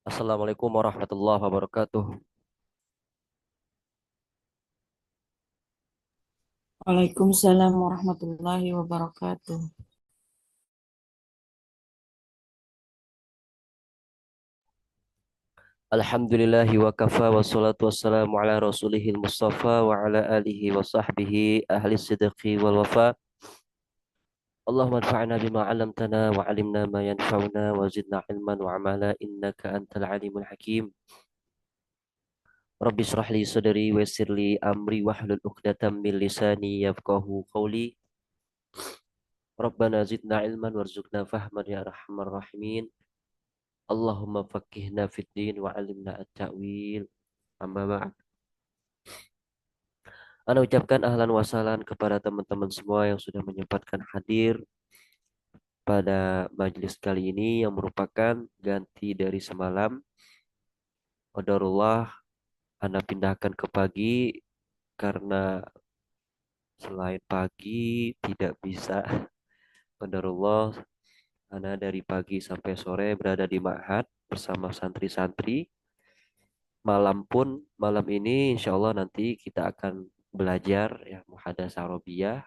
Assalamualaikum warahmatullahi wabarakatuh. Waalaikumsalam warahmatullahi wabarakatuh. Alhamdulillahi wa kafa wa salatu wassalamu ala rasulihil mustafa wa ala alihi wa sahbihi ahli sidqi wal wafa. Allahumma anfa'na bima 'allamtana wa 'allimna ma yanfa'una wa zidna ilman wa amala innaka antal alimul hakim. Rabbi shrah li sadri wa yassir li amri wahlul 'uqdatam min lisani yafqahu qawli. Rabbana zidna ilman warzuqna fahman ya arhamar rahimin. Allahumma faqihna fid din wa 'allimna at-ta'wil. Amma ba'd. Ana ucapkan ahlan wa sahlan kepada teman-teman semua yang sudah menyempatkan hadir pada majelis kali ini yang merupakan ganti dari semalam. Qadarullah Ana pindahkan ke pagi karena selain pagi tidak bisa. Qadarullah Ana dari pagi sampai sore berada di ma'had bersama santri-santri. Malam ini insya Allah nanti kita akan belajar ya muhadats Arabiyah,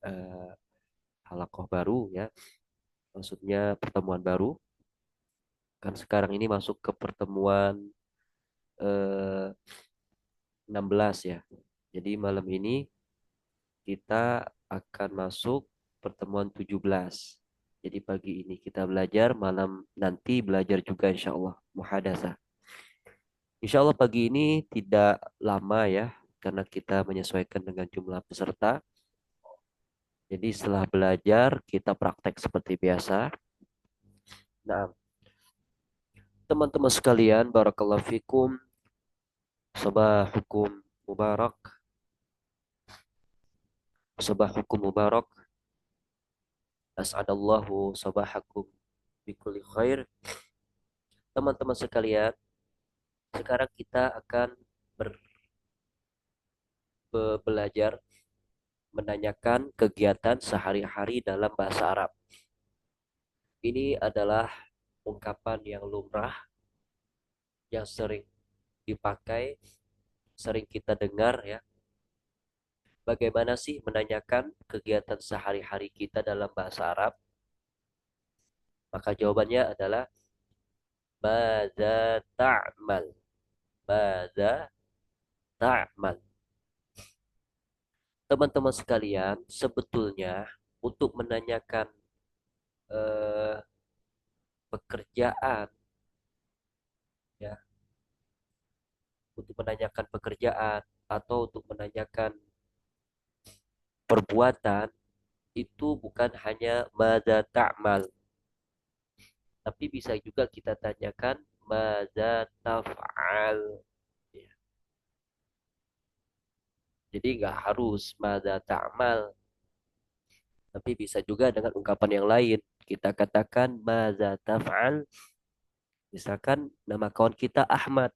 eh, halaqah baru ya. Maksudnya pertemuan baru. Kan sekarang ini masuk ke pertemuan eh, 16 ya. Jadi malam ini kita akan masuk pertemuan 17. Jadi pagi ini kita belajar, malam nanti belajar juga insya Allah muhadasah. Insya Allah pagi ini tidak lama ya, karena kita menyesuaikan dengan jumlah peserta. Jadi setelah belajar kita praktek seperti biasa. Nah, teman-teman sekalian, barakallahu fikum, sabahukum mubarak, sabahukum mubarak. As'adallahu sabahakum bikulli khair. Teman-teman sekalian, sekarang kita akan belajar menanyakan kegiatan sehari-hari dalam bahasa Arab. Ini adalah ungkapan yang lumrah, yang sering dipakai, sering kita dengar ya. Bagaimana sih menanyakan kegiatan sehari-hari kita dalam bahasa Arab? Maka jawabannya adalah Mada ta'mal. Mada ta'mal. Teman-teman sekalian, sebetulnya untuk menanyakan eh, pekerjaan, ya, untuk menanyakan pekerjaan atau untuk menanyakan perbuatan itu bukan hanya mada ta'mal, tapi bisa juga kita tanyakan mada taf'al. Ya. Jadi nggak harus mada ta'mal, tapi bisa juga dengan ungkapan yang lain. Kita katakan mada taf'al, misalkan nama kawan kita Ahmad.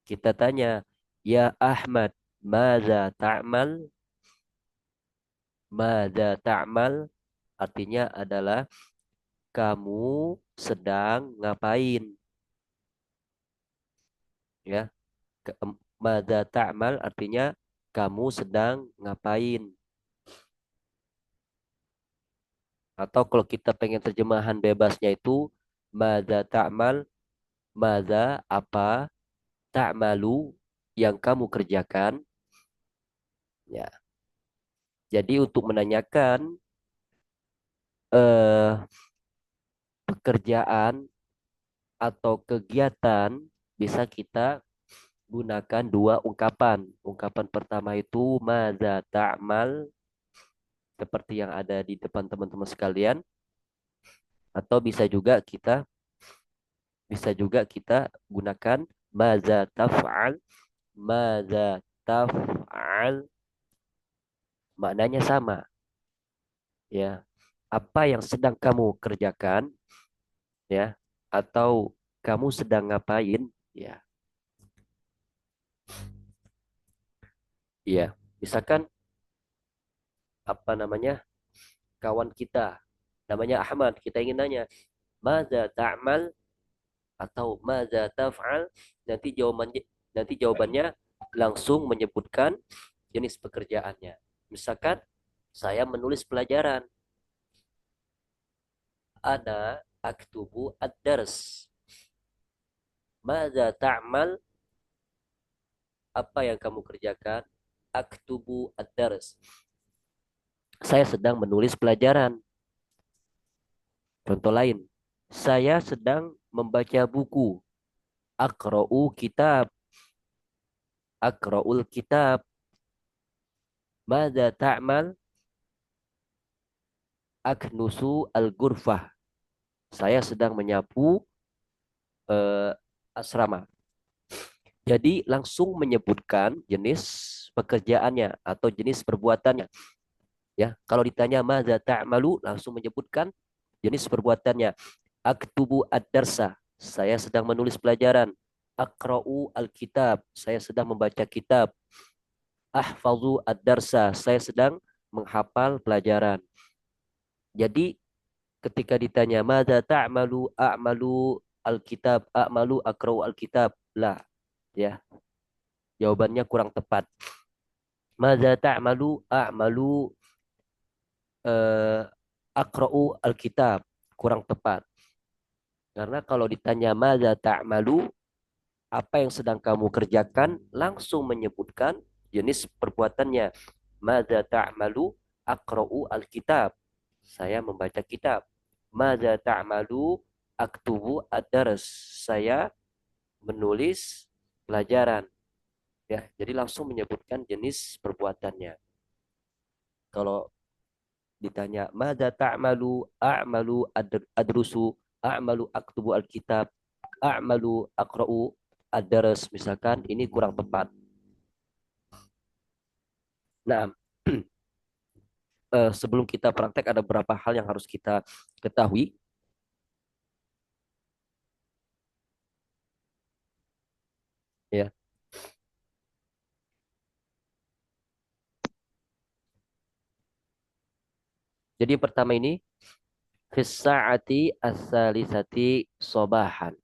Kita tanya, ya Ahmad, mada ta'mal? Mada ta'mal artinya adalah kamu sedang ngapain? Ya, mada ta'mal artinya kamu sedang ngapain? Atau kalau kita pengen terjemahan bebasnya itu mada ta'mal, mada apa, ta'malu yang kamu kerjakan. Ya, jadi untuk menanyakan eh, pekerjaan atau kegiatan bisa kita gunakan dua ungkapan. Ungkapan pertama itu madza ta'mal seperti yang ada di depan teman-teman sekalian, atau bisa juga kita gunakan madza taf'al. Madza taf'al maknanya sama ya. Apa yang sedang kamu kerjakan ya, atau kamu sedang ngapain ya. Iya, misalkan apa namanya, kawan kita namanya Ahmad, kita ingin nanya, Mada ta'mal? atau madza taf'al, nanti jawabannya nanti jawabannya langsung menyebutkan jenis pekerjaannya. Misalkan saya menulis pelajaran, ana aktubu ad-dars. Madza ta'mal, apa yang kamu kerjakan? Aktubu ad-dars. Saya sedang menulis pelajaran. Contoh lain, saya sedang membaca buku. Akra'u kitab. Akra'ul kitab. Mada ta'mal? Aknusu al-ghurfah. Saya sedang menyapu eh, asrama. Jadi langsung menyebutkan jenis pekerjaannya atau jenis perbuatannya. Ya, kalau ditanya mada ta'malu, langsung menyebutkan jenis perbuatannya. Aktubu ad-darsa. Saya sedang menulis pelajaran. Akra'u al-kitab. Saya sedang membaca kitab. Ahfazu ad-darsa. Saya sedang menghafal pelajaran. Jadi ketika ditanya mada ta'malu, a'malu al-kitab, a'malu akra'u al-kitab. Lah, ya. Jawabannya kurang tepat. Mada ta'malu, a'malu eh, akra'u al-kitab. Kurang tepat. Karena kalau ditanya mada ta'malu, apa yang sedang kamu kerjakan, langsung menyebutkan jenis perbuatannya. Mada ta'malu, akra'u al-kitab. Saya membaca kitab. Mada ta'malu, aktubu ad-dars. Saya menulis pelajaran. Ya, jadi langsung menyebutkan jenis perbuatannya. Kalau ditanya mada ta'malu, a'malu adrusu, a'malu aktubu al-kitab, a'malu akra'u ad-dars, misalkan ini kurang tepat. Nah, sebelum kita praktek ada beberapa hal yang harus kita ketahui, ya. Jadi yang pertama ini fissaati as-salisati sobahan,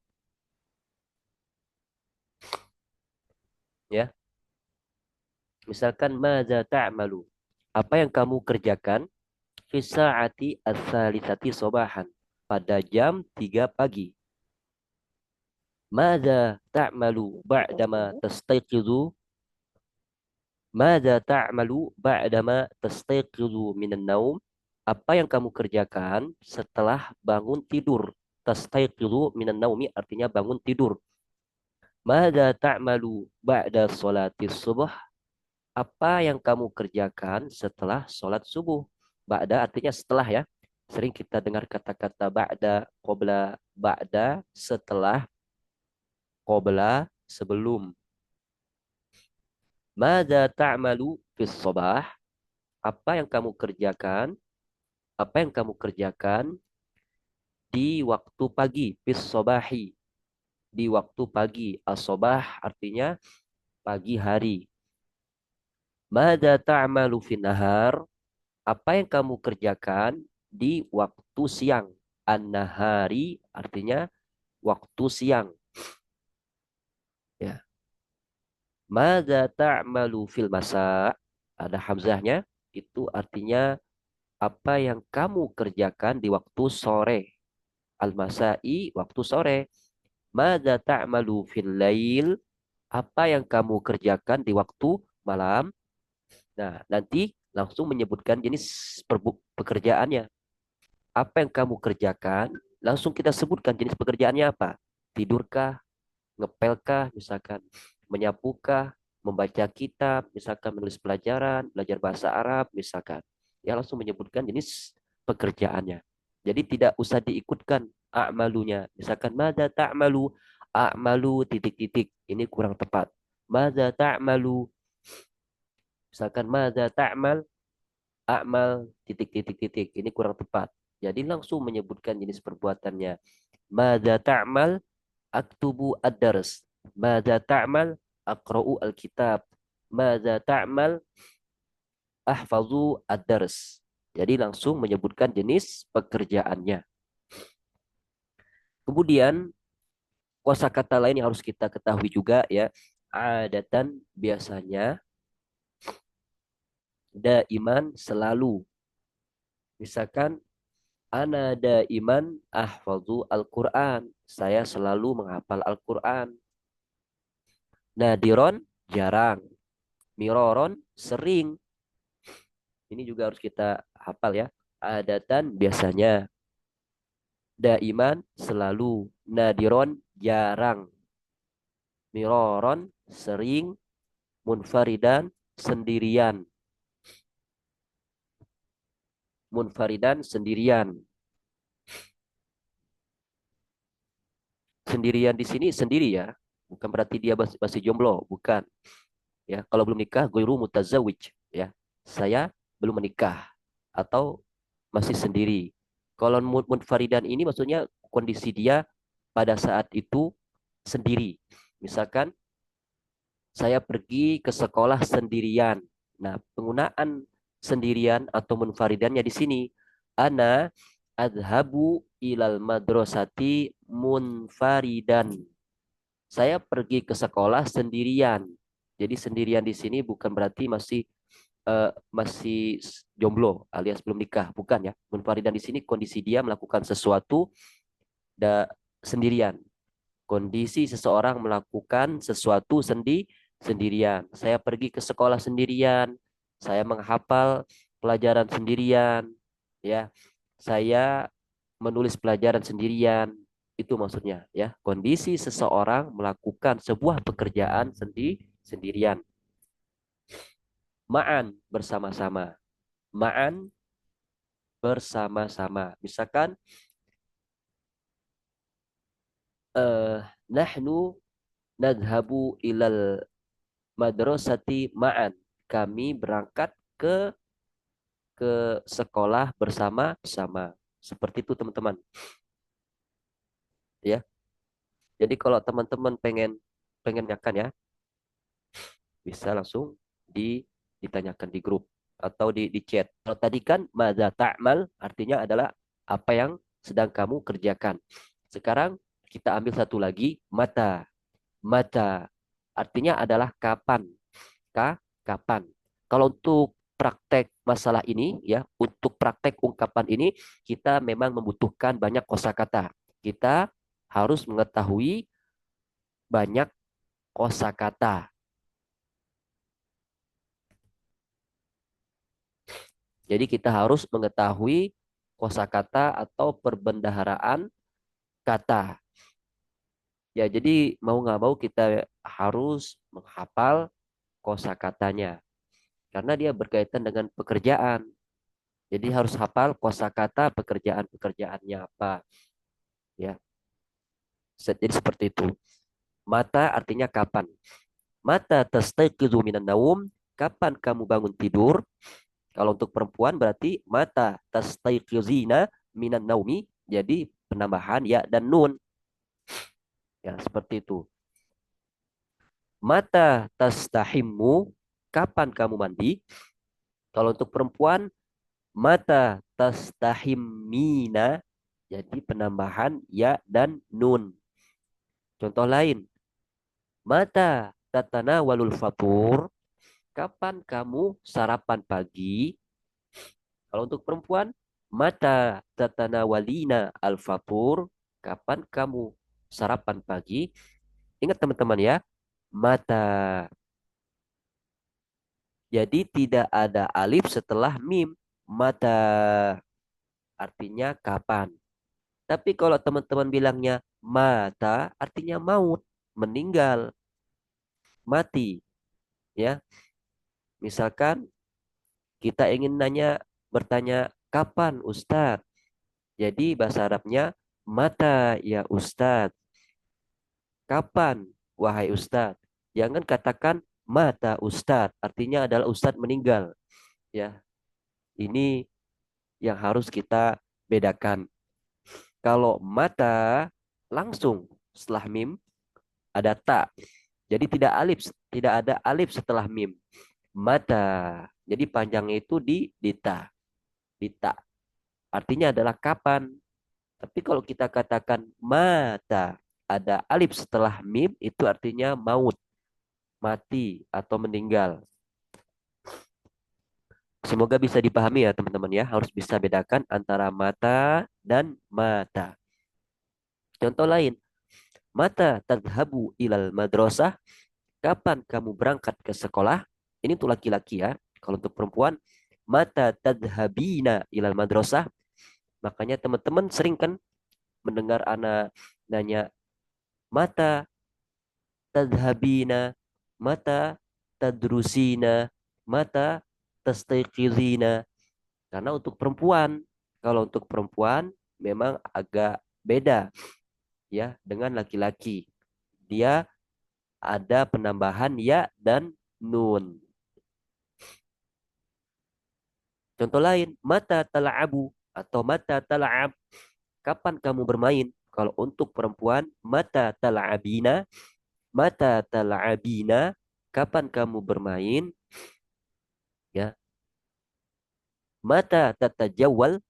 ya. Misalkan madza ta'malu? Apa yang kamu kerjakan? Fissaati as-salisati sobahan, pada jam 3 pagi. Madza ta'malu ba'dama tastayqizu? Madza ta'malu ba'dama tastayqizu minan naum? Apa yang kamu kerjakan setelah bangun tidur? Tastayqizu minan naumi artinya bangun tidur. Madza ta'malu ba'da sholati subuh? Apa yang kamu kerjakan setelah sholat subuh? Ba'da artinya setelah, ya. Sering kita dengar kata-kata ba'da, qobla, ba'da, setelah, qobla, sebelum. Madza ta'malu fis sabah? Apa yang kamu kerjakan? Apa yang kamu kerjakan di waktu pagi? Fis sabahi, di waktu pagi. As-sabah artinya pagi hari. Madza ta'malu fin nahar? Apa yang kamu kerjakan di waktu siang? An-nahari artinya waktu siang. Ya. Madza ta'malu fil masa? Ada hamzahnya. Itu artinya apa yang kamu kerjakan di waktu sore. Al-masai, waktu sore. Madza ta'malu fil lail? Apa yang kamu kerjakan di waktu malam? Nah, nanti langsung menyebutkan jenis pekerjaannya. Apa yang kamu kerjakan, langsung kita sebutkan jenis pekerjaannya apa. Tidurkah, ngepelkah, misalkan menyapukah, membaca kitab, misalkan menulis pelajaran, belajar bahasa Arab, misalkan. Ya langsung menyebutkan jenis pekerjaannya. Jadi tidak usah diikutkan a'malunya. Misalkan mada ta'malu, a'malu titik-titik. Ini kurang tepat. Mada ta'malu, misalkan mada ta'mal, a'mal titik-titik-titik. Ini kurang tepat. Jadi langsung menyebutkan jenis perbuatannya. Mada ta'mal, aktubu ad-dars. Mada ta'mal, aqra'u al-kitab. Mada ta'mal, ahfazu ad-dars. Jadi langsung menyebutkan jenis pekerjaannya. Kemudian kosakata lain yang harus kita ketahui juga ya. Adatan biasanya, daiman selalu. Misalkan ana daiman ahfazu Al-Quran. Saya selalu menghafal Al-Quran. Nadiron jarang. Miroron sering. Ini juga harus kita hafal ya. Adatan biasanya. Daiman selalu. Nadiron jarang. Miroron sering. Munfaridan sendirian. Munfaridan sendirian. Sendirian di sini sendiri ya. Bukan berarti dia masih jomblo, bukan. Ya, kalau belum nikah, ghairu mutazawwij ya. Saya belum menikah atau masih sendiri. Kalau munfaridan ini maksudnya kondisi dia pada saat itu sendiri. Misalkan saya pergi ke sekolah sendirian. Nah, penggunaan sendirian atau munfaridannya di sini ana adhabu ilal madrasati munfaridan. Saya pergi ke sekolah sendirian. Jadi sendirian di sini bukan berarti masih jomblo alias belum nikah, bukan ya. Munfaridan di sini kondisi dia melakukan sesuatu sendirian. Kondisi seseorang melakukan sesuatu sendirian. Saya pergi ke sekolah sendirian, saya menghafal pelajaran sendirian, ya. Saya menulis pelajaran sendirian. Itu maksudnya, ya. Kondisi seseorang melakukan sebuah pekerjaan sendirian. Ma'an bersama-sama. Ma'an bersama-sama. Misalkan eh nahnu nadhabu ilal madrasati ma'an. Kami berangkat ke sekolah bersama-sama. Seperti itu teman-teman, ya. Jadi kalau teman-teman pengen pengen makan ya, bisa langsung ditanyakan di grup atau di chat. Kalau tadi kan madza ta'mal artinya adalah apa yang sedang kamu kerjakan. Sekarang kita ambil satu lagi, mata. Mata artinya adalah kapan. Kapan. Kalau untuk praktek masalah ini ya, untuk praktek ungkapan ini kita memang membutuhkan banyak kosakata. Kita harus mengetahui banyak kosakata. Jadi kita harus mengetahui kosakata atau perbendaharaan kata. Ya, jadi mau nggak mau kita harus menghafal kosakatanya karena dia berkaitan dengan pekerjaan. Jadi harus hafal kosakata pekerjaannya apa, ya. Jadi seperti itu. Mata artinya kapan. Mata tastayqizu minan naum, kapan kamu bangun tidur? Kalau untuk perempuan berarti mata tastayqizina minan naumi, jadi penambahan ya dan nun. Ya, seperti itu. Mata tastahimmu, kapan kamu mandi? Kalau untuk perempuan, mata tastahimmina, jadi penambahan ya dan nun. Contoh lain, mata tatana walul fatur, kapan kamu sarapan pagi? Kalau untuk perempuan, mata tatana walina al fatur, kapan kamu sarapan pagi? Ingat teman-teman ya, mata. Jadi tidak ada alif setelah mim. Mata artinya kapan. Tapi kalau teman-teman bilangnya mata artinya maut, meninggal, mati, ya. Misalkan kita ingin bertanya kapan Ustadz? Jadi bahasa Arabnya mata ya Ustadz. Kapan wahai Ustadz? Jangan katakan mata Ustadz, artinya adalah Ustadz meninggal, ya. Ini yang harus kita bedakan. Kalau mata langsung setelah mim ada ta. Jadi tidak ada alif setelah mim. Mata. Jadi panjangnya itu di ta, di ta. Artinya adalah kapan. Tapi kalau kita katakan mata, ada alif setelah mim itu artinya maut, mati atau meninggal. Semoga bisa dipahami ya teman-teman ya. Harus bisa bedakan antara mata dan mata. Contoh lain, mata tadhabu ilal madrasah. Kapan kamu berangkat ke sekolah? Ini untuk laki-laki ya. Kalau untuk perempuan, mata tadhabina ilal madrasah. Makanya teman-teman sering kan mendengar anak nanya, mata tadhabina, mata tadrusina, mata tastaiqizina. Karena untuk perempuan, kalau untuk perempuan memang agak beda ya dengan laki-laki. Dia ada penambahan ya dan nun. Contoh lain, mata tala'abu atau mata tala'ab. Kapan kamu bermain? Kalau untuk perempuan, mata tala'abina, mata tala'abina. Kapan kamu bermain? Ya, mata tatajawal,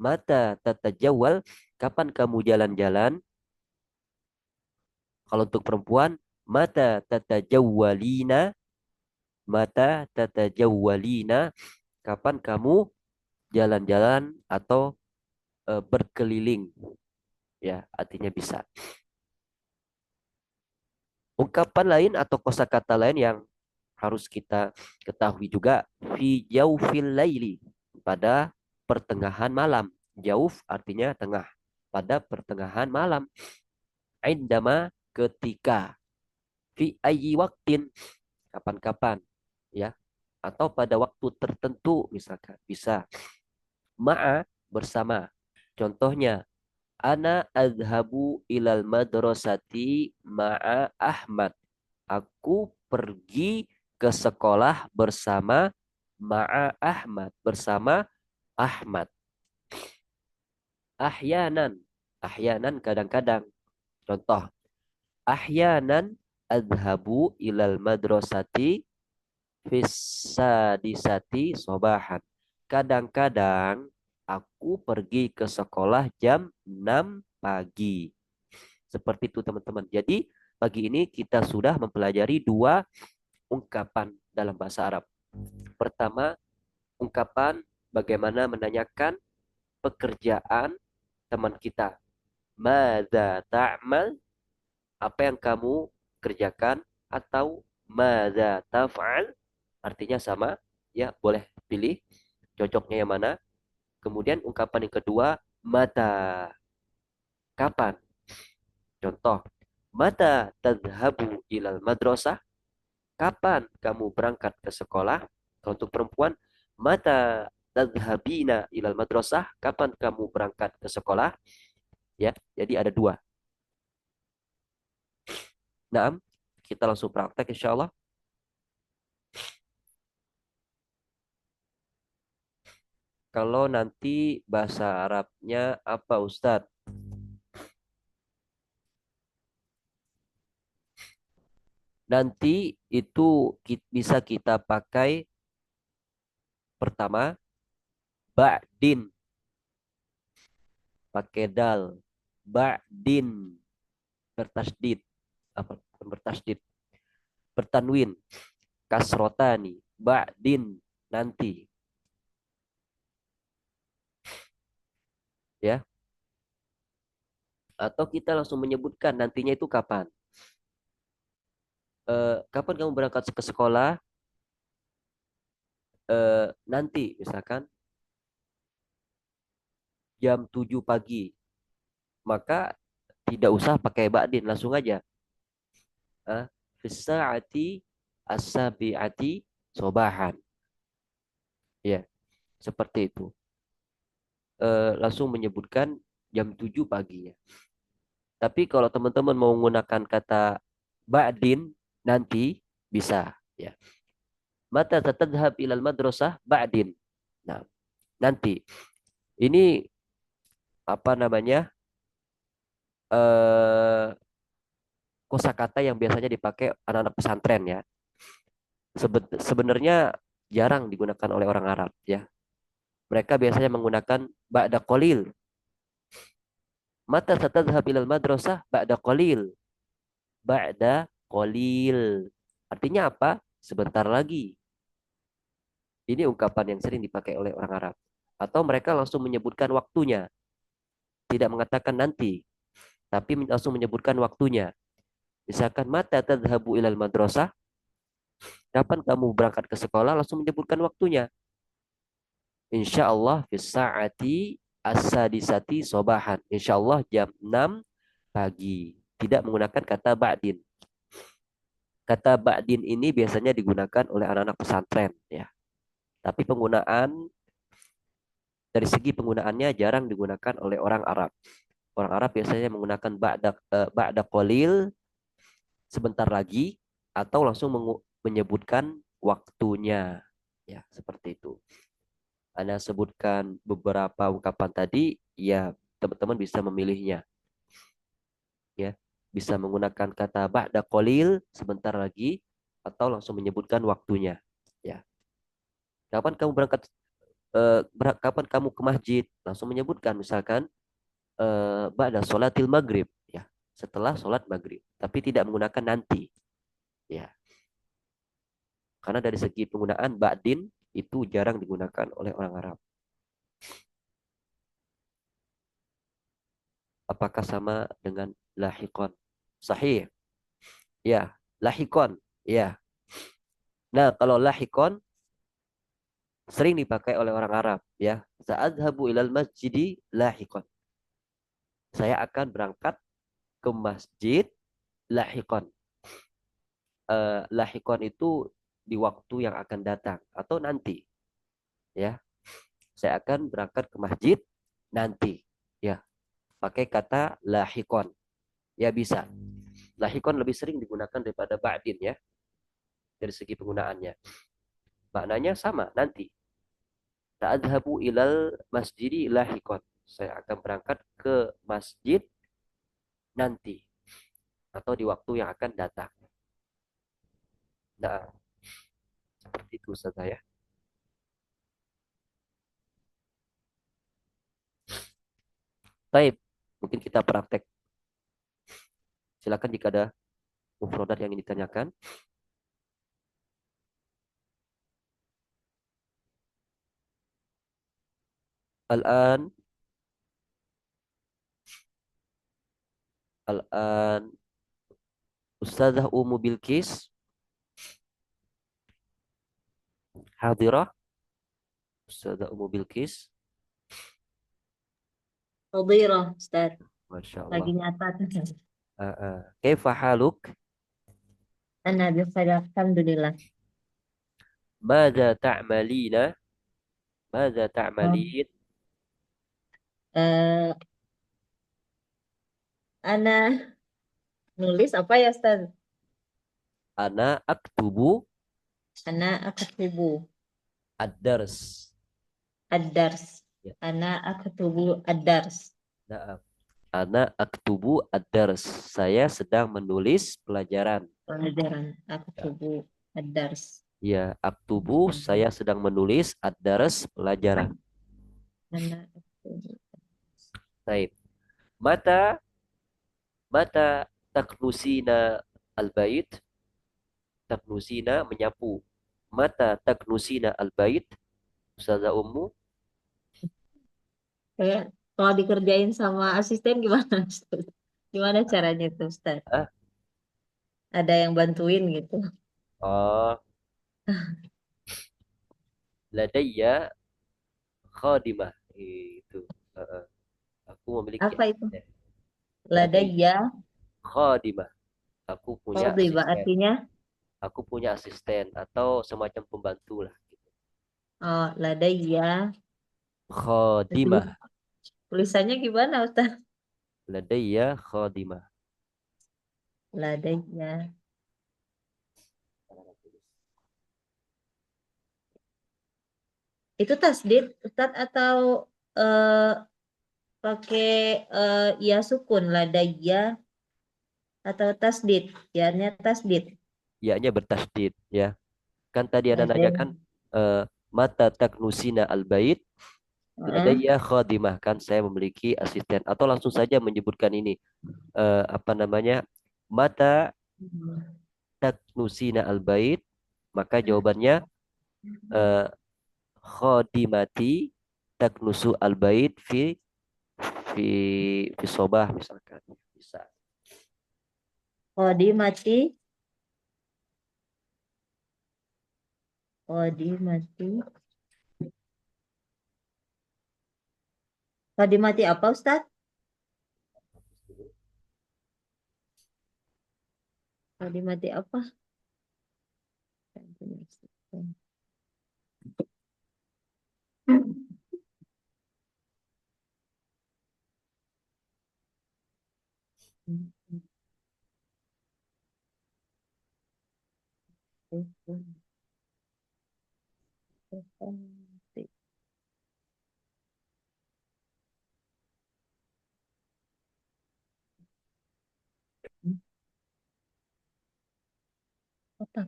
mata tatajawal. Kapan kamu jalan-jalan? Kalau untuk perempuan, mata tatajawwalina, mata tatajawwalina. Kapan kamu jalan-jalan atau berkeliling? Ya, artinya bisa. Ungkapan lain atau kosakata lain yang harus kita ketahui juga, fi jaufil laili, pada pertengahan malam. Jauf artinya tengah. Pada pertengahan malam. Indama, ketika. Fi ayyi waktin, kapan-kapan ya, atau pada waktu tertentu misalkan bisa. Ma'a, bersama. Contohnya, ana azhabu ilal madrasati ma'a Ahmad. Aku pergi ke sekolah bersama ma'a Ahmad, bersama Ahmad. Ahyanan, ahyanan kadang-kadang. Contoh, ahyanan azhabu ilal madrasati fisadisati sobahan. Kadang-kadang aku pergi ke sekolah jam 6 pagi. Seperti itu teman-teman. Jadi pagi ini kita sudah mempelajari dua ungkapan dalam bahasa Arab. Pertama, ungkapan bagaimana menanyakan pekerjaan teman kita. Mada ta'mal, apa yang kamu kerjakan, atau mada taf'al, artinya sama, ya boleh pilih cocoknya yang mana. Kemudian ungkapan yang kedua, mata, kapan. Contoh, mata tadhabu ilal madrasah, kapan kamu berangkat ke sekolah. Kalau untuk perempuan, mata tadhabina ilal madrasah, kapan kamu berangkat ke sekolah. Ya, jadi ada dua. Nah, kita langsung praktek insya Allah. Kalau nanti bahasa Arabnya apa Ustadz? Nanti itu bisa kita pakai pertama ba'din, pakai dal. Ba'din, bertasdid. Apa? Bukan bertasdid. Bertanwin. Kasrotani. Ba'din, nanti. Ya. Atau kita langsung menyebutkan nantinya itu kapan. Kapan kamu berangkat ke sekolah? Nanti, misalkan jam 7 pagi. Maka tidak usah pakai ba'din, langsung aja. Fisa'ati as-sabi'ati sobahan. Ya, seperti itu. Langsung menyebutkan jam 7 paginya. Tapi kalau teman-teman mau menggunakan kata ba'din, nanti bisa. Ya. Mata tatadhab ilal madrasah ba'din. Nah, nanti. Ini apa namanya? Eh kosakata yang biasanya dipakai anak-anak pesantren ya. Sebenarnya jarang digunakan oleh orang Arab ya. Mereka biasanya menggunakan ba'da qalil. Mata satadhhab ilal madrasah ba'da qalil. Ba'da qalil. Artinya apa? Sebentar lagi. Ini ungkapan yang sering dipakai oleh orang Arab. Atau mereka langsung menyebutkan waktunya. Tidak mengatakan nanti. Tapi langsung menyebutkan waktunya. Misalkan mata tadhabu ilal madrasah. Kapan kamu berangkat ke sekolah? Langsung menyebutkan waktunya. Insya Allah fi sa'ati as-sadisati sobahan. Insya Allah jam 6 pagi. Tidak menggunakan kata ba'din. Kata ba'din ini biasanya digunakan oleh anak-anak pesantren, ya. Tapi dari segi penggunaannya jarang digunakan oleh orang Arab. Orang Arab biasanya menggunakan ba'da qalil, sebentar lagi, atau langsung menyebutkan waktunya. Ya, seperti itu. Anda sebutkan beberapa ungkapan tadi, ya teman-teman bisa memilihnya, ya. Bisa menggunakan kata ba'da qalil, sebentar lagi, atau langsung menyebutkan waktunya. Ya. Kapan kamu berangkat kapan kamu ke masjid? Langsung menyebutkan misalkan ba'da sholatil maghrib, ya. Setelah sholat maghrib, tapi tidak menggunakan nanti, ya. Karena dari segi penggunaan ba'din itu jarang digunakan oleh orang Arab. Apakah sama dengan lahikon? Sahih. Ya, lahikon. Ya. Nah, kalau lahikon sering dipakai oleh orang Arab, ya. Sa'adhabu ilal masjidi lahikon. Saya akan berangkat ke masjid lahikon. Lahikon itu di waktu yang akan datang atau nanti, ya. Saya akan berangkat ke masjid nanti, ya. Pakai kata lahikon. Ya bisa. Lahikon lebih sering digunakan daripada ba'din, ya. Dari segi penggunaannya. Maknanya sama, nanti. Ta'adhabu ilal masjidi lahikon. Saya akan berangkat ke masjid nanti. Atau di waktu yang akan datang. Nah, seperti itu saja, ya. Baik, mungkin kita praktek. Silakan jika ada mufrodat yang ingin ditanyakan. Al-an, al-an, Ustazah Umu Bilqis, hadirah. Ustazah Umu Bilqis. Fadhirah, Ustaz. Masya Lagi Allah. nyata. Kaifa haluk? Ana bi khair, alhamdulillah. Mada ta'malina? Mada Oh, ta'malin? eh, Ana nulis apa ya, Ustaz? Ana aktubu Ana aktubu ad-dars. ad-dars. Ya, Ana aktubu ad-dars. nah, ana aktubu ad-dars. Saya sedang menulis pelajaran. Pelajaran Ya, aktubu ad-dars. ya, aktubu saya sedang menulis ad-dars pelajaran. Ana aktubu. Baik. Mata mata taknusina al-bait? Taknusina menyapu. Mata taknusina al-bait? Ustazah Ummu? Kayak kalau dikerjain sama asisten gimana, Ustaz? Gimana caranya tuh, Ustaz? Ah, Ada yang bantuin gitu. oh, ladayya khadimah. Itu. Heeh. Aku memiliki Apa itu? asisten. Ladayya Ladayya khadimah. Aku punya fadhiba asisten. artinya Aku punya asisten atau semacam pembantu lah, gitu. ladayya. Tulis- Khadimah. Tulisannya gimana, Ustaz? Ladayya khadimah. Ladayya. Itu tasdid, Ustaz, atau eh, pakai ya sukun ladayya atau tasdid? Ya tasdid. Ianya bertasdid, ya. Kan tadi ada nanya Ladayya. kan, mata taknusina al-bait? Heeh. Ladayya khadimah, kan saya memiliki asisten, atau langsung saja menyebutkan ini, apa namanya, mata taknusina al-bait, maka jawabannya eh, khadimati taknusu al-bait fi fi sobah misalkan. Bisa. Qadimati, qadimati, qadimati apa Ustaz? Qadimati apa? Saya punya asisten.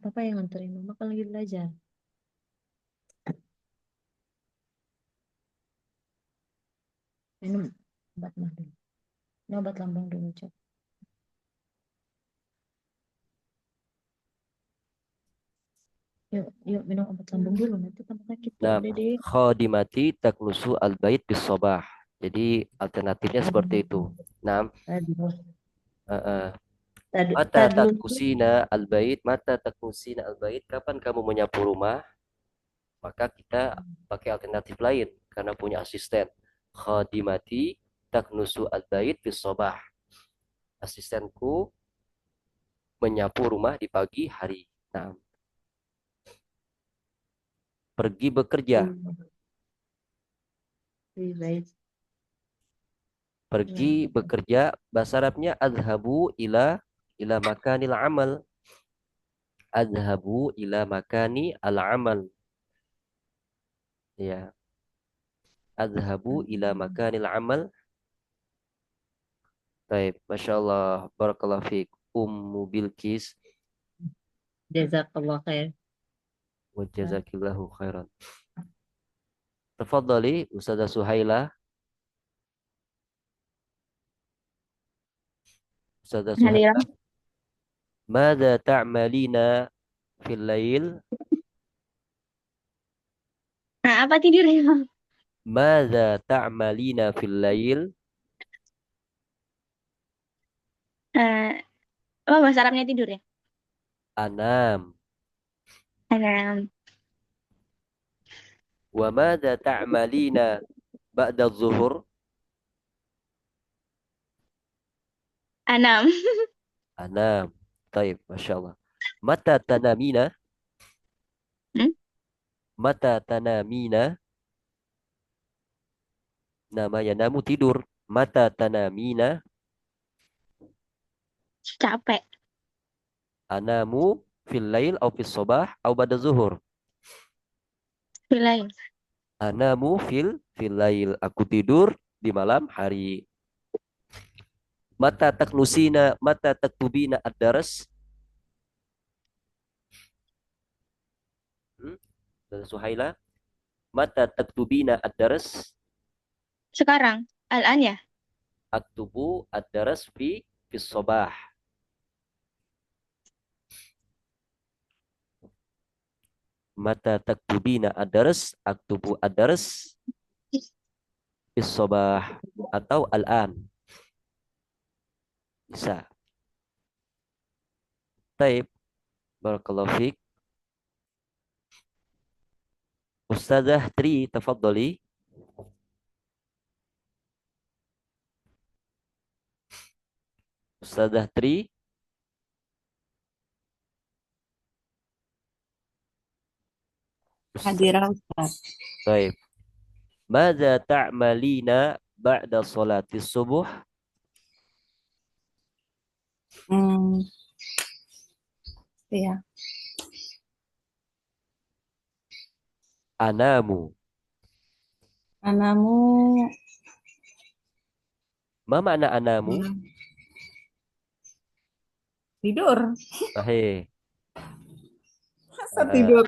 Papa yang nganterin mama kan lagi belajar. Minum obat mah dulu. Ini obat lambung dulu, Cok. Yuk, yuk minum obat lambung dulu. Nanti tambah sakit tuh, Nah, Dede. khadimati taknusu al-bait bis sobah. Jadi alternatifnya seperti Aduh, itu. Nah, aduh. eh, Tadi, mata tadi dulu. taknusina al-bait, mata taknusina al-bait, kapan kamu menyapu rumah? Maka kita pakai alternatif lain karena punya asisten. Khadimati taknusu al-bait bis sobah. Asistenku menyapu rumah di pagi hari. Nah, pergi bekerja. Lebih baik. Pergi bekerja, bahasa Arabnya adhabu ila makanil amal. Adhabu ila makani al amal. Ya, adhabu ila makanil amal. Baik, Masya Allah, Barakallahu fiik. Ummu Bilqis, Jazakallah khair. wa jazakillahu khairan. Tafadhali, Ustazah Suhaila. Ustazah Hadiran. Suhaila, mada ta'malina fil lail? Nah, apa tidur ya? Mada ta'malina fil lail? Eh, oh, bahasa Arabnya tidur ya? Anam. Anam. Wa mada ta'malina ba'da zuhur? Anam. Anam. Taib, Masya Allah. Mata tanamina? Hmm? Mata tanamina? Nama ya namu tidur. Mata tanamina? Capek. Anamu fil lail au fil sobah au ba'da zuhur? Wilayah. Anamu fil lail. Aku tidur di malam hari. Mata taknusina, mata taktubina ad-daras? Hmm? Dan Suhaila, mata taktubina ad-daras? Sekarang. Al-an ya? Aktubu ad-daras fi sobah. Mata taktubina ad-daras? Aktubu ad-daras fi sobah. Atau al-an. Bisa. Taib. Barakallahu fiik. Ustazah Tri, tafadhali. Ustazah Tri. Hadirah Ustaz. Taib. Mada ta'malina ba'da salati subuh? Hmm, ya. Anamu. Anamu Ma makna anamu? hmm, tidur. Sahih. Masa Eh, tidur?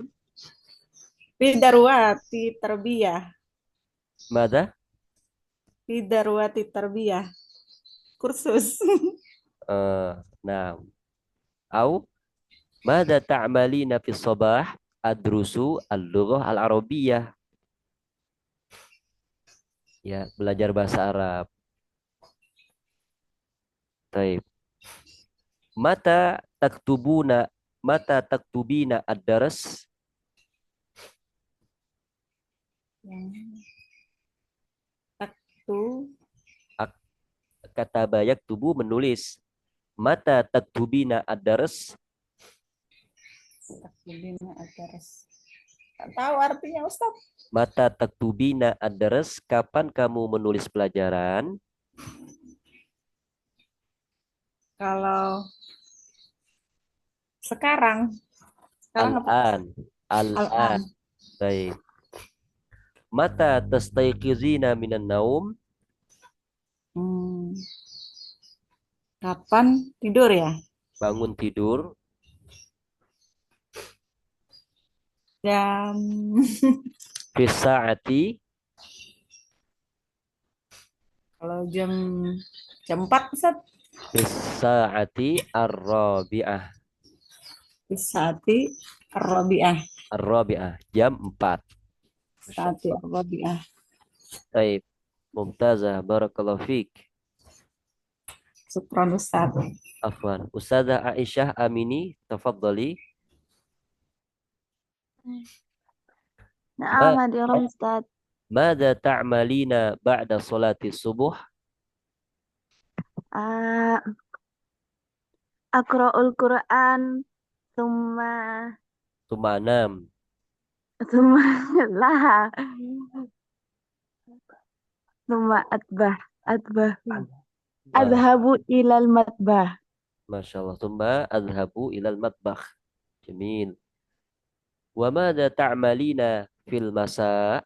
Fi darwati terbiyah. Mada? Fi darwati tarbiyah. Kursus. Eh, nah, au mada ta'malina fi sabah adrusu al-lughah al-arabiyyah. Ya, belajar bahasa Arab. Taib. Mata taktubuna mata taktubina ad-daras. Yang taktu Ak- Kata bayak tubuh menulis. Mata taktubina ad-daras. taktubina adaras. Tak tahu artinya Ustaz. Mata taktubina ad-daras. Kapan kamu menulis pelajaran? Kalau sekarang, sekarang apa? Al-an. Al-an. Al-an. Baik. Mata tastayqizina minan naum. Hmm, kapan tidur ya? Bangun tidur. Jam Fisaati. kalau jam 4 Ustaz. Fisaati ar-rabi'ah. Saati Ar-Rabi'ah. Ar-rabi'ah. Jam 4. Masya Saati Allah. Ar-Rabi'ah. Baik. Mumtazah. Barakallahu fiik. Syukran Ustaz. Afwan. Ustazah Aisyah Amini. Tafadhali. Naam, Ma hadirin Ustaz. Mada ta'malina ba'da salati subuh? Ah, Aqra'ul Quran, thumma, Tumanam. thumma, lah, thumma atbah, Ma- adhabu ilal matbah. Masya Allah. Tumma adhabu ilal matbakh. Jamil. Wa mada ta'malina fil masa?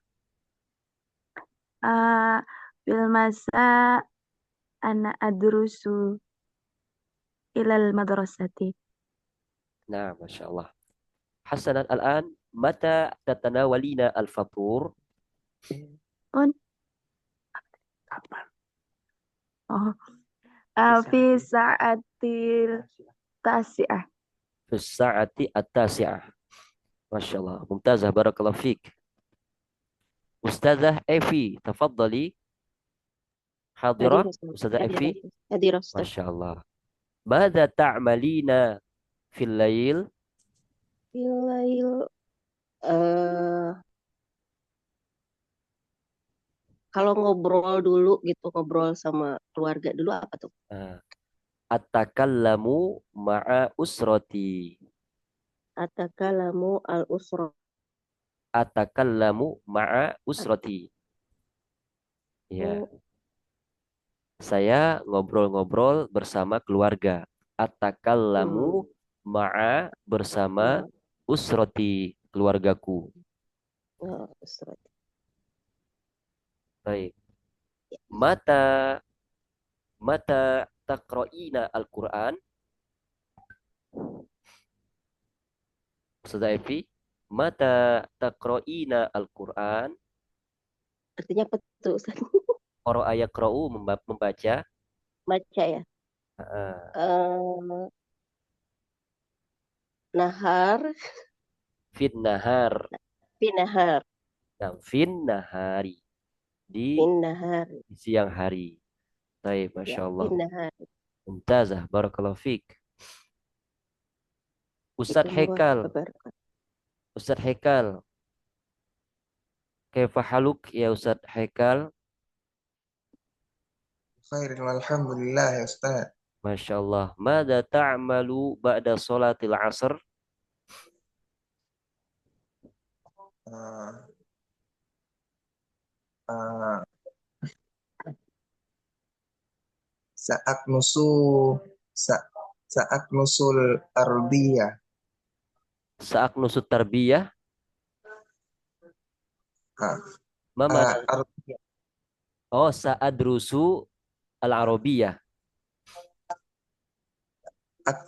Ah, Bil masa ana adrusu ilal madrasati. Nah, Masya Allah. Hasanan al-an. Mata tatanawalina al-fatur? Un, oh, fi sa'atil tasi'ah. Fis sa'ati at-tasi'ah. Masya Allah. Mumtazah. Barakallahu fiik. Ustazah Evi. Tafadhali. Hadira. Hadir Ustaz. Ustazah Hadir Evi. Ustaz. Hadir Ustaz. Masya Allah. Mada ta'malina fil lail? Bilail, eh kalau ngobrol dulu gitu, ngobrol sama keluarga dulu apa tuh? Ah, Atakallamu ma'a usrati. Atakalamu al-usra. Atakallamu ma'a usrati. Ya, saya ngobrol-ngobrol bersama keluarga. Atakallamu ma'a bersama usrati, keluargaku. Usra. Baik. Mata mata taqra'ina al-Qur'an? Ustazah Evi, mata taqra'ina al-Qur'an? Artinya apa tuh Ustaz? Qara'a yaqra'u membaca. Baca ya. Ah, Eh nahar, Fin nahar. pinahar, Nah, fin nahari. Di pinahar. siang hari. Baik, Ya, Masya Allah. pinahar. Mumtazah. Barakallahu fiik. Ustadz Ikumullah Hekal. wabarakatuh. Ustadz Hekal. Kaifa haluk ya Ustadz Hekal? Khairin walhamdulillah ya Ustaz. Masya Allah. Mada ta'malu ba'da sholatil asr? Uh, uh, saat nusul sa- saat nusul ardiyah. Saat nusut tarbiyah? Uh, Mama. ardiyah. Oh, saat rusu al-arabiyah.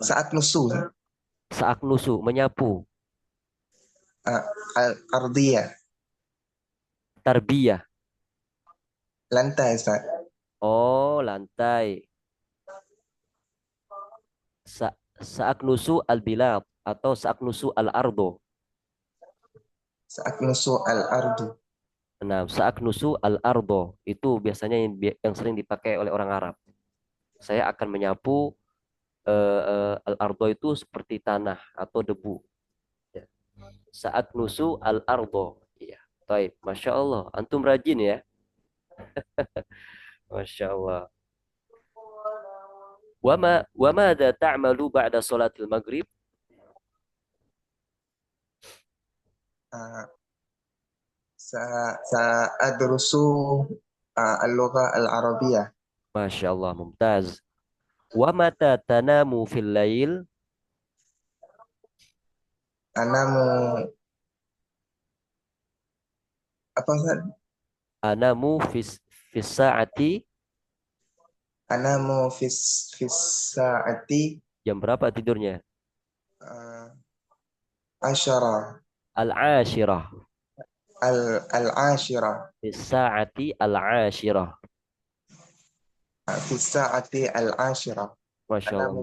Saat nusul Saat nusu, menyapu. ardiyah. Tarbiyah. Lantai, Ustaz. Oh, lantai. Sa'aknusu al-bilad atau sa'aknusu al-ardo. Sa'aknusu al-ardu. Nah, sa'aknusu al-ardo itu biasanya yang sering dipakai oleh orang Arab. Saya akan menyapu al-ardo itu seperti tanah atau debu. Ya. Sa'aknusu al-ardo. Iya. Baik, Masya Allah. Antum rajin ya. Masya Allah. Wama ta'malu ba'da salatil maghrib? Ah, Sa'adrusu al-lugha al-arabiyah. Masya Allah, mumtaz. Wamata tanamu fil lail? Anamu, apa Ustaz? Anamu fis sa'ati? Anamu fis sa'ati Jam berapa tidurnya? ah, asyara Al-ashirah. al-ashirah. Fis sa'ati al-ashirah. Fis sa'ati al-ashirah. Masya Allah, Anamu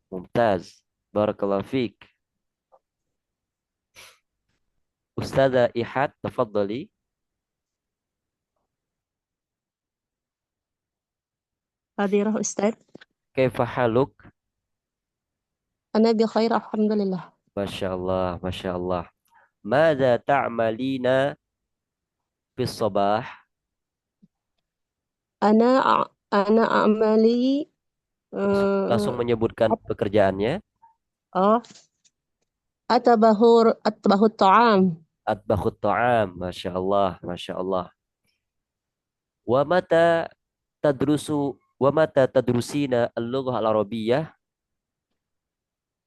mumtaz. Barakallahu fiik. Ustazah Ihad, tafadhali. Hadirah Ustaz. Kaifa haluk? Ana bi khair alhamdulillah. Masya Allah, Masya Allah. Mada ta'malina fis sabah? Ana amali Langsung menyebutkan pekerjaannya. oh atbahut ta'am. Atbakhut ta'am. Masya Allah, Masya Allah. Wa mata tadrusina al-lughah al-arabiyyah?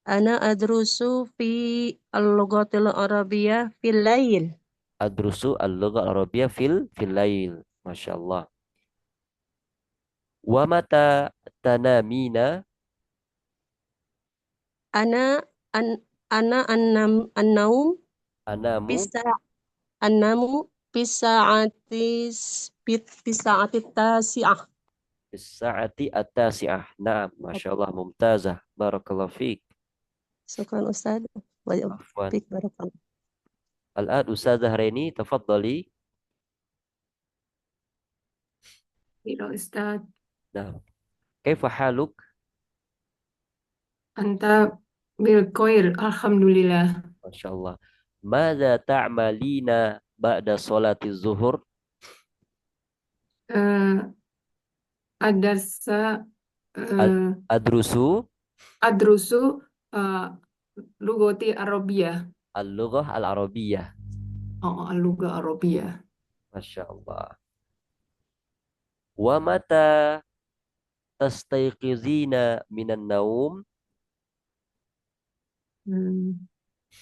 Ana adrusu fi al-lughatil arabiyyah fil lail. Adrusu al-lughah al-arabiyyah fil lail. Masya Allah. Wa mata tanamina? Ana an ana an-naum Anamu bisa an-namu bisa tasi'ah. bis sa'ati at-tasi'ah. Naam, Masya Allah, mumtazah. Barakallahu fiik. Syukran Ustaz. Wa Afwan. fik barakallah. Al-an Ustazah Reni, tafadhali. Ya Ustaz, Nah, kaifa haluk? anta bil khair, alhamdulillah. Masya Allah. Mada ta'malina ba'da salati zuhur? Eh, adarsa eh, Adrusu adrusu eh, lugoti Arabia. al-lughah al-arabiyyah. Oh, luga Arabia. Masya Allah. Wa mata tastayqizina minan naum? Hmm,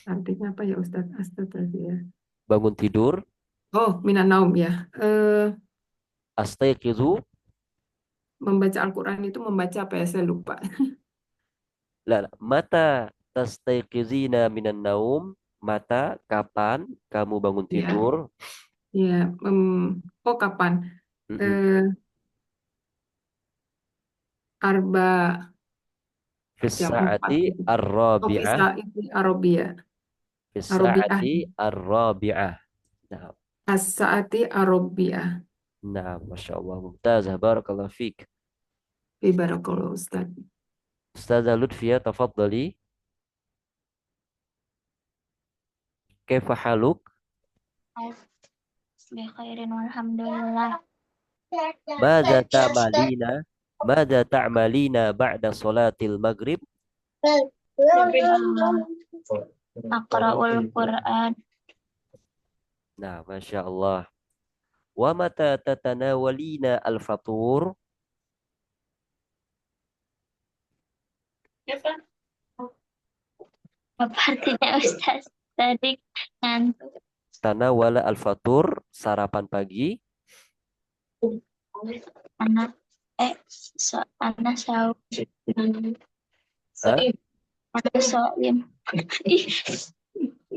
artinya apa ya Ustaz? Astagfirullah. Bangun tidur. Oh, minan naum ya. Astayqizu. Membaca Al-Quran itu membaca apa ya? Saya lupa. La, mata tastayqizina minan naum? Mata, kapan kamu bangun Ya, tidur? ya. Oh, kapan? Mm-mm. Eh, arba Fis jam 4 sa'ati gitu. Oh, ar-rabi'ah. bisa itu Arabia. Fis Arabiah. sa'ati ar-rabi'ah. Nah, As-saati Arabiah. nah, Masya Allah, mumtazah, barakallahu fiik. Barakallahu Ustaz. Ustazah Lutfia, tafadhali. Kaifa haluk? Bi khairin walhamdulillah. Mada ta'malina? Mada ta'malina ba'da salatil maghrib? Aqra'ul Qur'an. Nah, Masya Allah. Wa mata tatanawalina al-fatur? Apa artinya Ustaz? Tadi ngantuk. Tanawala al-fatur, sarapan pagi. Anak anak saum. Hah? Anak saum.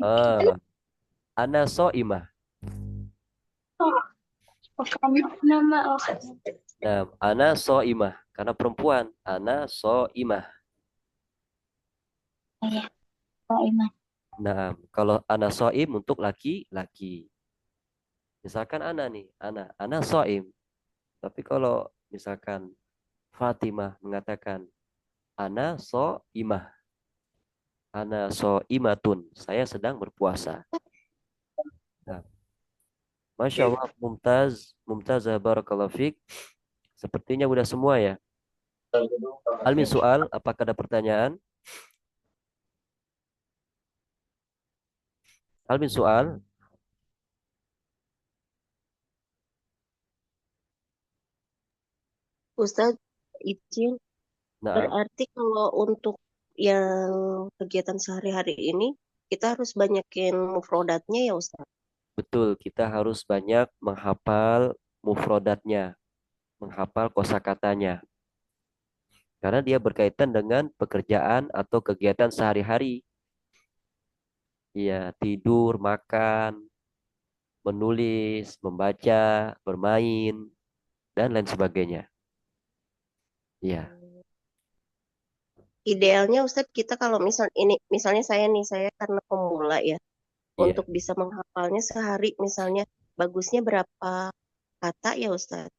Ah, ana so'imah. Nama Nah, ana soimah karena perempuan. Ana soimah. ya, Pak Iman. Nah, kalau ana soim untuk laki-laki. Misalkan ana nih, ana soim. Tapi kalau misalkan Fatimah mengatakan ana soimah, ana soimatun, saya sedang berpuasa. Nah, Masya Allah, Mumtazah, Barakallahu Fik. Sepertinya udah semua ya. Almin soal, apakah ada pertanyaan? Almin soal. Ustadz, izin. Nah, Berarti kalau untuk yang kegiatan sehari-hari ini, kita harus banyakin mufrodatnya ya Ustadz? betul, kita harus banyak menghafal mufrodatnya, menghafal kosakatanya. Karena dia berkaitan dengan pekerjaan atau kegiatan sehari-hari. Iya, tidur, makan, menulis, membaca, bermain, dan lain sebagainya. Iya, Idealnya Ustadz kita kalau misalnya saya karena pemula ya, iya. untuk bisa menghafalnya sehari misalnya bagusnya berapa kata ya Ustadz?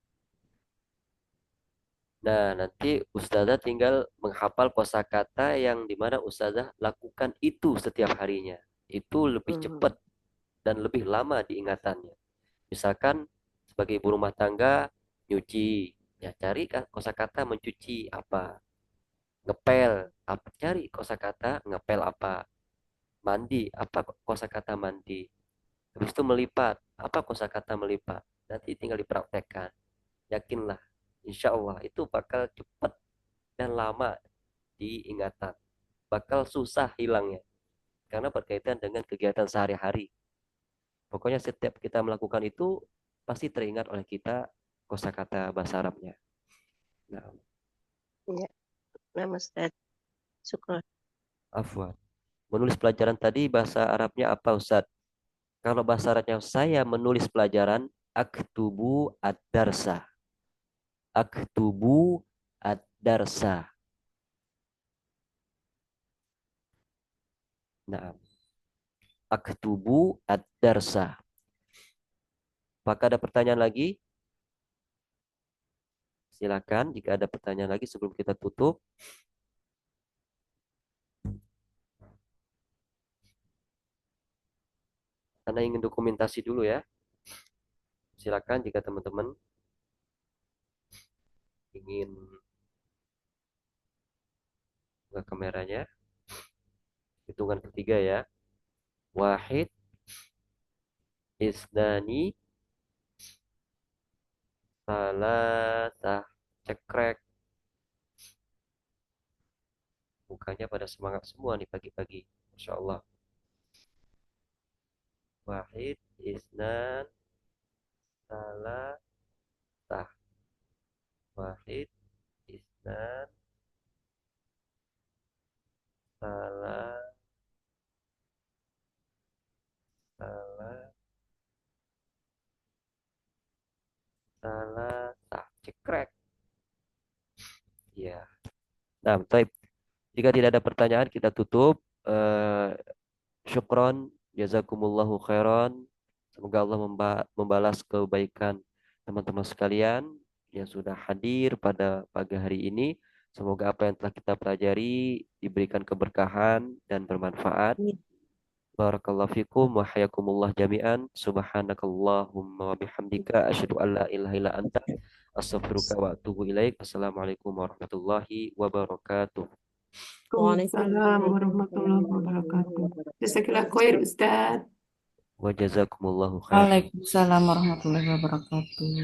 Nah, nanti Ustazah tinggal menghafal kosakata yang dimana Ustazah lakukan itu setiap harinya. Itu lebih Hmm. cepat dan lebih lama diingatannya. Misalkan sebagai ibu rumah tangga, nyuci. Ya, cari kosakata mencuci apa. Ngepel, apa, cari kosakata ngepel apa. Mandi, apa kosakata mandi. Habis itu melipat, apa kosakata melipat. Nanti tinggal dipraktekkan. Yakinlah, insya Allah itu bakal cepat dan lama diingatan. Bakal susah hilangnya. Karena berkaitan dengan kegiatan sehari-hari. Pokoknya setiap kita melakukan itu, pasti teringat oleh kita kosakata bahasa Arabnya. Nah, Ya, nah Ustadz, syukur. afwan. Menulis pelajaran tadi bahasa Arabnya apa Ustadz? Kalau bahasa Arabnya saya menulis pelajaran, aktubu ad-darsa. Aktubu ad-darsa. Nah, aktubu ad-darsa. Apakah ada pertanyaan lagi? Silakan jika ada pertanyaan lagi sebelum kita tutup. Karena ingin dokumentasi dulu ya. Silakan jika teman-teman ingin buka kameranya. Hitungan ketiga ya. Wahid, isnani, salasah. Cekrek. Mukanya pada semangat semua nih pagi-pagi. Masya Allah. Wahid, isnan, salasah. Wahid, isnan, salah, salah, salasah. Cekrek. Ya. Nah, baik. Jika tidak ada pertanyaan, kita tutup. Syukron, jazakumullahu khairan. Semoga Allah membalas kebaikan teman-teman sekalian yang sudah hadir pada pagi hari ini. Semoga apa yang telah kita pelajari diberikan keberkahan dan bermanfaat. Barakallahu fikum wa hayakumullah jami'an. Subhanakallahumma wa bihamdika asyhadu an la ilaha illa anta astaghfiruka wa atubu ilaik. Assalamualaikum warahmatullahi wabarakatuh. Waalaikumsalam warahmatullahi wabarakatuh. Jazakallah khair, Ustaz. Wa jazakumullahu khairan. Waalaikumsalam warahmatullahi wabarakatuh.